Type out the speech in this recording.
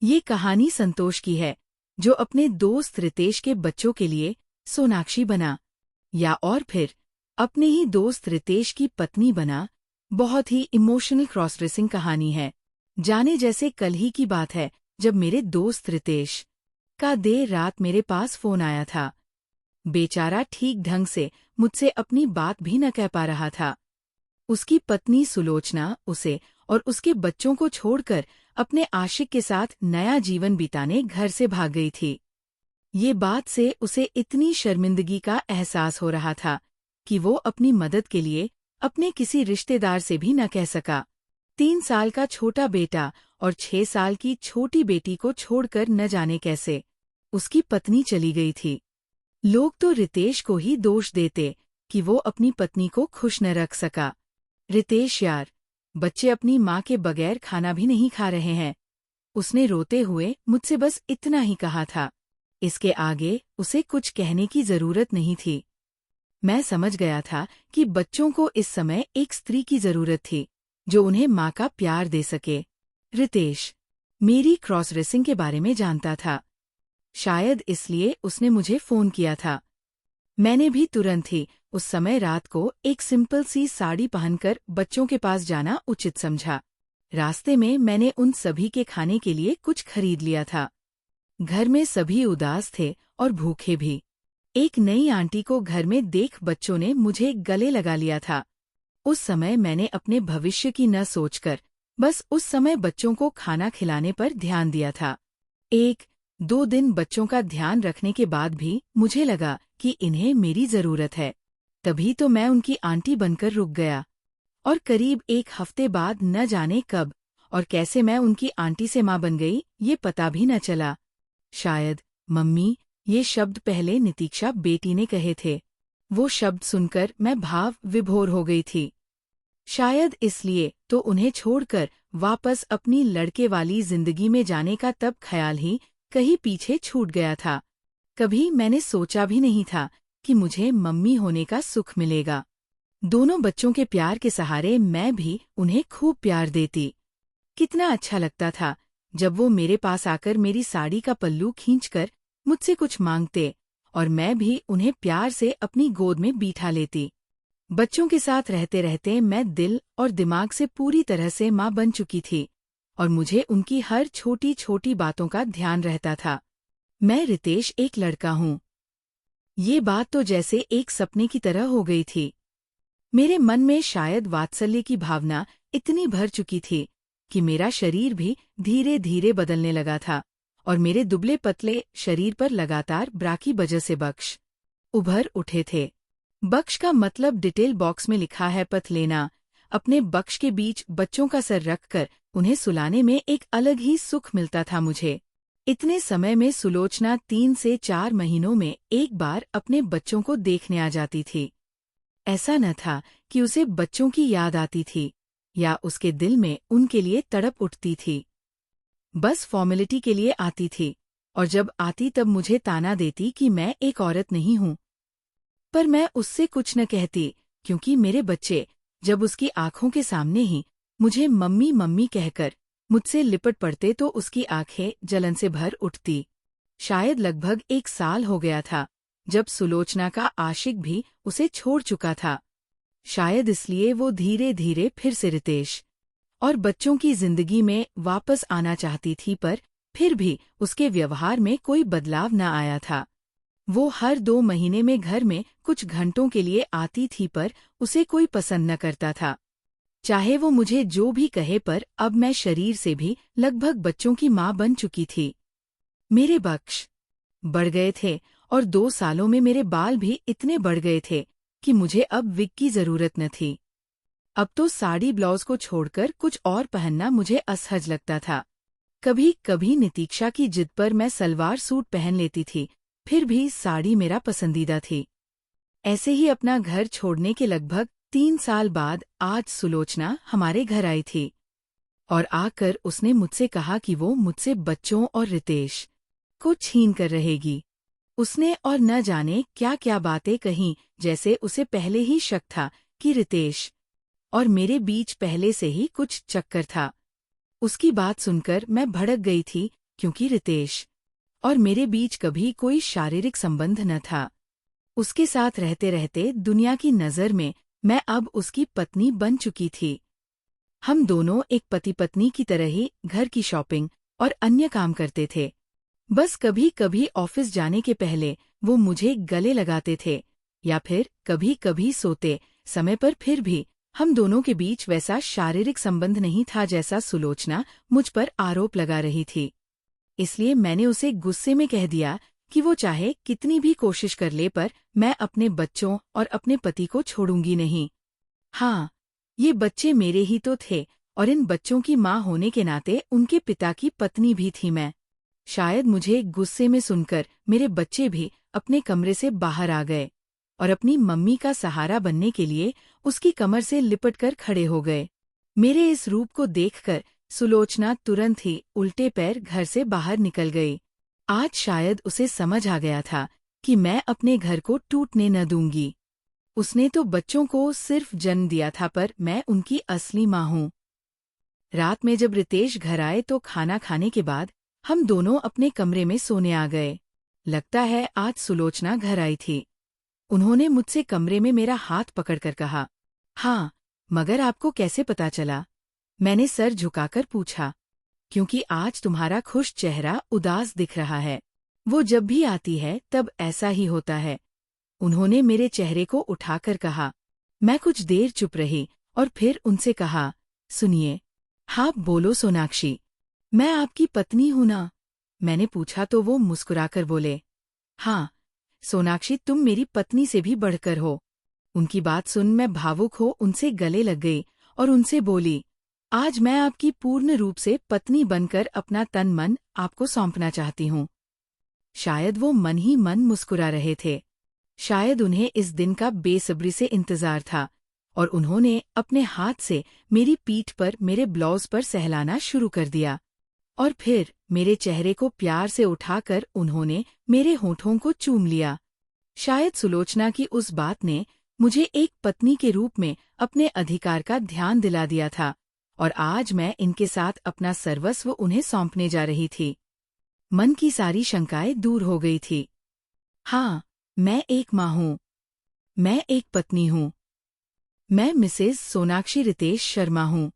ये कहानी संतोष की है, जो अपने दोस्त रितेश के बच्चों के लिए सोनाक्षी बना, या और फिर अपने ही दोस्त रितेश की पत्नी बना। बहुत ही इमोशनल क्रॉस ड्रेसिंग कहानी है। जाने जैसे कल ही की बात है जब मेरे दोस्त रितेश का देर रात मेरे पास फोन आया था। बेचारा ठीक ढंग से मुझसे अपनी बात भी न कह पा रहा था। उसकी पत्नी सुलोचना उसे और उसके बच्चों को छोड़कर अपने आशिक के साथ नया जीवन बिताने घर से भाग गई थी। ये बात से उसे इतनी शर्मिंदगी का एहसास हो रहा था कि वो अपनी मदद के लिए अपने किसी रिश्तेदार से भी न कह सका। 3 साल का छोटा बेटा और 6 साल की छोटी बेटी को छोड़कर न जाने कैसे उसकी पत्नी चली गई थी। लोग तो रितेश को ही दोष देते कि वो अपनी पत्नी को खुश न रख सका। रितेश यार, बच्चे अपनी माँ के बगैर खाना भी नहीं खा रहे हैं। उसने रोते हुए मुझसे बस इतना ही कहा था। इसके आगे उसे कुछ कहने की जरूरत नहीं थी। मैं समझ गया था कि बच्चों को इस समय एक स्त्री की जरूरत थी जो उन्हें माँ का प्यार दे सके। रितेश मेरी क्रॉस ड्रेसिंग के बारे में जानता था। शायद इसलिए उसने मुझे फोन किया था। मैंने भी तुरंत ही उस समय रात को एक सिंपल सी साड़ी पहनकर बच्चों के पास जाना उचित समझा। रास्ते में मैंने उन सभी के खाने के लिए कुछ खरीद लिया था। घर में सभी उदास थे और भूखे भी। एक नई आंटी को घर में देख बच्चों ने मुझे गले लगा लिया था। उस समय मैंने अपने भविष्य की न सोचकर बस उस समय बच्चों को खाना खिलाने पर ध्यान दिया था। 1-2 दिन बच्चों का ध्यान रखने के बाद भी मुझे लगा कि इन्हें मेरी जरूरत है। तभी तो मैं उनकी आंटी बनकर रुक गया। और करीब 1 हफ्ते बाद न जाने कब और कैसे मैं उनकी आंटी से माँ बन गई, ये पता भी न चला। शायद मम्मी ये शब्द पहले नितीक्षा बेटी ने कहे थे। वो शब्द सुनकर मैं भाव विभोर हो गई थी। शायद इसलिए तो उन्हें छोड़कर वापस अपनी लड़के वाली जिंदगी में जाने का तब ख्याल ही कहीं पीछे छूट गया था। कभी मैंने सोचा भी नहीं था कि मुझे मम्मी होने का सुख मिलेगा। दोनों बच्चों के प्यार के सहारे मैं भी उन्हें खूब प्यार देती। कितना अच्छा लगता था जब वो मेरे पास आकर मेरी साड़ी का पल्लू खींचकर मुझसे कुछ मांगते और मैं भी उन्हें प्यार से अपनी गोद में बिठा लेती। बच्चों के साथ रहते रहते मैं दिल और दिमाग से पूरी तरह से माँ बन चुकी थी और मुझे उनकी हर छोटी छोटी बातों का ध्यान रहता था। मैं रितेश एक लड़का हूँ। ये बात तो जैसे एक सपने की तरह हो गई थी। मेरे मन में शायद वात्सल्य की भावना इतनी भर चुकी थी कि मेरा शरीर भी धीरे धीरे बदलने लगा था और मेरे दुबले पतले शरीर पर लगातार ब्राकी वजह से बक्श उभर उठे थे। बक्श का मतलब डिटेल बॉक्स में लिखा है पथ लेना। अपने बक्श के बीच बच्चों का सर रखकर उन्हें सुलाने में एक अलग ही सुख मिलता था मुझे। इतने समय में सुलोचना 3 से 4 महीनों में एक बार अपने बच्चों को देखने आ जाती थी। ऐसा न था कि उसे बच्चों की याद आती थी या उसके दिल में उनके लिए तड़प उठती थी। बस फॉर्मेलिटी के लिए आती थी और जब आती तब मुझे ताना देती कि मैं एक औरत नहीं हूँ। पर मैं उससे कुछ न कहती क्योंकि मेरे बच्चे जब उसकी आंखों के सामने ही मुझे मम्मी मम्मी कहकर मुझसे लिपट पड़ते तो उसकी आंखें जलन से भर उठती। शायद लगभग 1 साल हो गया था जब सुलोचना का आशिक भी उसे छोड़ चुका था। शायद इसलिए वो धीरे धीरे फिर से रितेश और बच्चों की जिंदगी में वापस आना चाहती थी, पर फिर भी उसके व्यवहार में कोई बदलाव न आया था। वो हर 2 महीने में घर में कुछ घंटों के लिए आती थी, पर उसे कोई पसंद न करता था। चाहे वो मुझे जो भी कहे, पर अब मैं शरीर से भी लगभग बच्चों की माँ बन चुकी थी। मेरे बक्श बढ़ गए थे और 2 सालों में मेरे बाल भी इतने बढ़ गए थे कि मुझे अब विग की जरूरत न थी। अब तो साड़ी ब्लाउज को छोड़कर कुछ और पहनना मुझे असहज लगता था। कभी कभी नितीक्षा की जिद पर मैं सलवार सूट पहन लेती थी, फिर भी साड़ी मेरा पसंदीदा थी। ऐसे ही अपना घर छोड़ने के लगभग 3 साल बाद आज सुलोचना हमारे घर आई थी और आकर उसने मुझसे कहा कि वो मुझसे बच्चों और रितेश को छीन कर रहेगी। उसने और न जाने क्या क्या बातें कहीं, जैसे उसे पहले ही शक था कि रितेश और मेरे बीच पहले से ही कुछ चक्कर था। उसकी बात सुनकर मैं भड़क गई थी क्योंकि रितेश और मेरे बीच कभी कोई शारीरिक संबंध न था। उसके साथ रहते रहते दुनिया की नज़र में मैं अब उसकी पत्नी बन चुकी थी। हम दोनों एक पति पत्नी की तरह ही घर की शॉपिंग और अन्य काम करते थे। बस कभी कभी ऑफिस जाने के पहले वो मुझे गले लगाते थे, या फिर कभी कभी सोते समय पर। फिर भी हम दोनों के बीच वैसा शारीरिक संबंध नहीं था जैसा सुलोचना मुझ पर आरोप लगा रही थी। इसलिए मैंने उसे गुस्से में कह दिया कि वो चाहे कितनी भी कोशिश कर ले, पर मैं अपने बच्चों और अपने पति को छोड़ूंगी नहीं। हाँ, ये बच्चे मेरे ही तो थे, और इन बच्चों की माँ होने के नाते उनके पिता की पत्नी भी थी मैं। शायद मुझे गुस्से में सुनकर मेरे बच्चे भी अपने कमरे से बाहर आ गए और अपनी मम्मी का सहारा बनने के लिए उसकी कमर से लिपटकर खड़े हो गए। मेरे इस रूप को देखकर सुलोचना तुरंत ही उल्टे पैर घर से बाहर निकल गई। आज शायद उसे समझ आ गया था कि मैं अपने घर को टूटने न दूंगी। उसने तो बच्चों को सिर्फ जन्म दिया था, पर मैं उनकी असली माँ हूँ। रात में जब रितेश घर आए तो खाना खाने के बाद हम दोनों अपने कमरे में सोने आ गए। लगता है आज सुलोचना घर आई थी। उन्होंने मुझसे कमरे में मेरा हाथ पकड़कर कहा, हाँ, मगर आपको कैसे पता चला? मैंने सर झुकाकर पूछा। क्योंकि आज तुम्हारा खुश चेहरा उदास दिख रहा है। वो जब भी आती है तब ऐसा ही होता है। उन्होंने मेरे चेहरे को उठाकर कहा। मैं कुछ देर चुप रही और फिर उनसे कहा, सुनिए। हाँ बोलो सोनाक्षी, मैं आपकी पत्नी हूं ना? मैंने पूछा तो वो मुस्कुराकर बोले, हाँ सोनाक्षी, तुम मेरी पत्नी से भी बढ़कर हो। उनकी बात सुन मैं भावुक हो उनसे गले लग गई और उनसे बोली, आज मैं आपकी पूर्ण रूप से पत्नी बनकर अपना तन मन आपको सौंपना चाहती हूँ। शायद वो मन ही मन मुस्कुरा रहे थे। शायद उन्हें इस दिन का बेसब्री से इंतजार था, और उन्होंने अपने हाथ से मेरी पीठ पर मेरे ब्लाउज पर सहलाना शुरू कर दिया, और फिर मेरे चेहरे को प्यार से उठाकर उन्होंने मेरे होठों को चूम लिया। शायद सुलोचना की उस बात ने मुझे एक पत्नी के रूप में अपने अधिकार का ध्यान दिला दिया था, और आज मैं इनके साथ अपना सर्वस्व उन्हें सौंपने जा रही थी। मन की सारी शंकाएं दूर हो गई थी। हाँ, मैं एक माँ हूँ। मैं एक पत्नी हूँ। मैं मिसेज सोनाक्षी रितेश शर्मा हूँ।